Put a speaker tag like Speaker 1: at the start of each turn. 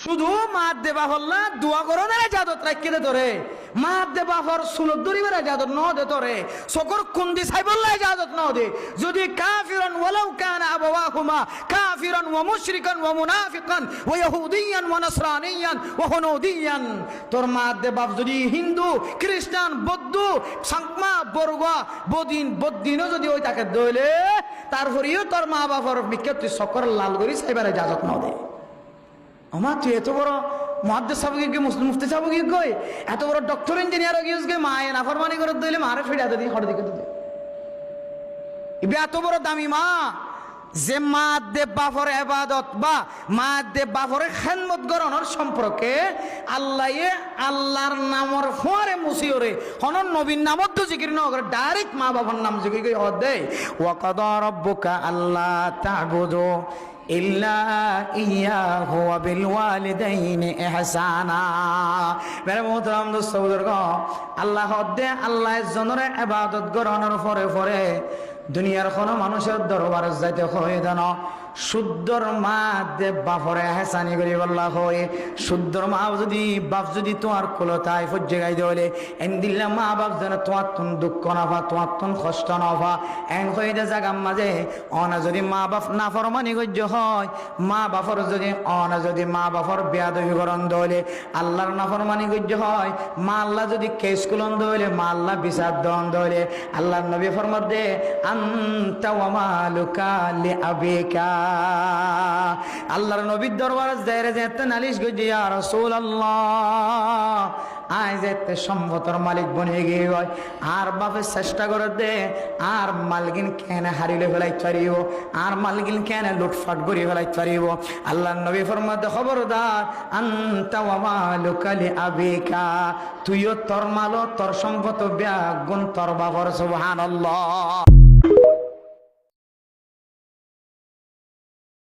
Speaker 1: শুধু মাত দেবা হল্লা দোয়া করো না জাদত রাখতে দে তোরে মাত দেবা হর সুলত দরিবার জাদত ন দে তোরে সকর কুন্দি সাইবল্লাহ জাদত ন দে যদি কাফিরান ওয়ালাউ কানা আবাওয়াহুমা কাফিরান ওয়া মুশরিকান ওয়া মুনাফিকান ওয়া ইহুদিয়ান ওয়া নাসরানিয়ান ওয়া হুনুদিয়ান তোর মাত দেবা যদি হিন্দু খ্রিস্টান বৌদ্ধ সাংমা বরগা বদিনও যদি ওই তাকে দইলে তারপরেও তোর মা বাবার বিখ্যাত তুই সকর লাল করি সাইবারে জাদত ন দে আমার তুই এত বড় মুহাদ্দিস সাহেব গিয়ে মুসলিম মুফতি সাহেব গিয়ে কই এত বড় ডক্টর ইঞ্জিনিয়ার গিয়ে গিয়ে মায়ে নাফরমানি করে দিলে মারে ফিরে দিই হঠাৎ দিকে দিতে ইবে এত বড় দামি মা যে মা দেব বাফর ইবাদত বা মা দেব বাফরের খেদমত করানোর সম্পর্কে আল্লাহর নামর ফোয়ারে মুসিওরে হনন নবীর নামত তো জিকির ন করে ডাইরেক্ট মা বাবার নাম জিকির করে হদ দেয় ওয়া কাদা রাব্বুকা আল্লা তা'বুদু ইল্লা ইয়াহু ওয়া বিল ওয়ালিদাইনি ইহসানা মেরে মোহতারাম দোস্ত বুজুর্গ আল্লাহ হদে আল্লাহ জনরে ইবাদত করানোর পরে পরে দুনিয়ার কোনো মানুষের দরবারে যাইতে হয় দেন শুদ্ধর মা দেব বাপরে হেসানি করি বল্লা হয় শুদ্ধর মা যদি বাপ যদি তোমার কোলতায় ফজ্জে গাই দেলে এন দিল্লা মা বাপ যেন তোমার তুন দুঃখ নাফা তোমার তুন কষ্ট নাফা এন হয়ে দে জাগার মাঝে অনা যদি মা বাপ না ফরমানি গজ্য হয় মা বাপর যদি অনা যদি মা বাপর বেয়াদবিকরণ দলে আল্লাহর না ফরমানি গজ্য হয় মা আল্লাহ যদি কেস কুলন দলে মা আল্লাহ বিচার দন দলে আল্লাহর নবী ফরমাত দে আনতা ওয়া মালুকা লিআবিকা আল্লাহর নবীর দরবারে যাইরে যেতে নালিশ গজি ইয়া রাসূলুল্লাহ আয় যেতে সম্পদের মালিক বনে গিয়ে হয় আর বাপে চেষ্টা করে দে আর মালগিন কেন হারিলে ফেলাইতে পারিব আর মালগিন কেন লুটফাট করে ফেলাইতে পারিব আল্লাহর নবী ফরমাতে খবরদার আনতা ওয়া মালুকা লিআবিকা তুইও তোর মাল তোর সম্পদ ব্যাগুন তোর বাবার সুবহানাল্লাহ।